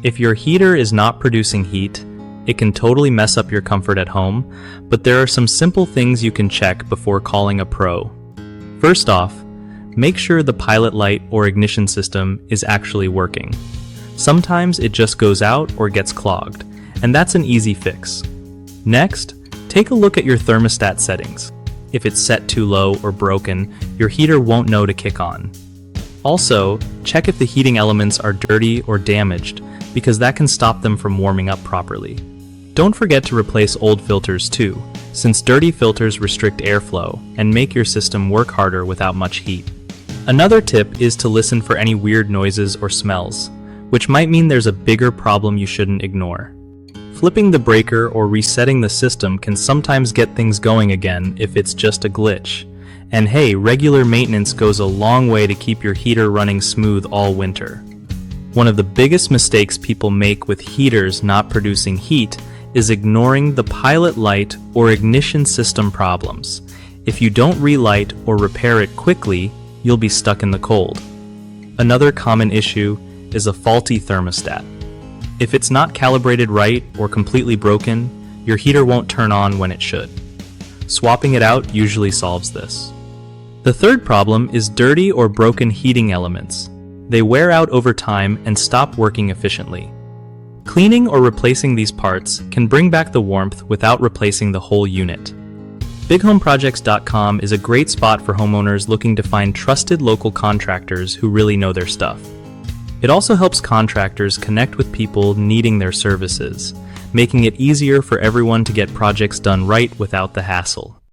If your heater is not producing heat, it can totally mess up your comfort at home, but there are some simple things you can check before calling a pro. First off, make sure the pilot light or ignition system is actually working. Sometimes it just goes out or gets clogged, and that's an easy fix. Next, take a look at your thermostat settings. If it's set too low or broken, your heater won't know to kick on. Also, check if the heating elements are dirty or damaged, because that can stop them from warming up properly. Don't forget to replace old filters too, since dirty filters restrict airflow and make your system work harder without much heat. Another tip is to listen for any weird noises or smells, which might mean there's a bigger problem you shouldn't ignore. Flipping the breaker or resetting the system can sometimes get things going again if it's just a glitch. And hey, regular maintenance goes a long way to keep your heater running smooth all winter. One of the biggest mistakes people make with heaters not producing heat is ignoring the pilot light or ignition system problems. If you don't relight or repair it quickly, you'll be stuck in the cold. Another common issue is a faulty thermostat. If it's not calibrated right or completely broken, your heater won't turn on when it should. Swapping it out usually solves this. The third problem is dirty or broken heating elements. They wear out over time and stop working efficiently. Cleaning or replacing these parts can bring back the warmth without replacing the whole unit. BigHomeProjects.com is a great spot for homeowners looking to find trusted local contractors who really know their stuff. It also helps contractors connect with people needing their services, making it easier for everyone to get projects done right without the hassle.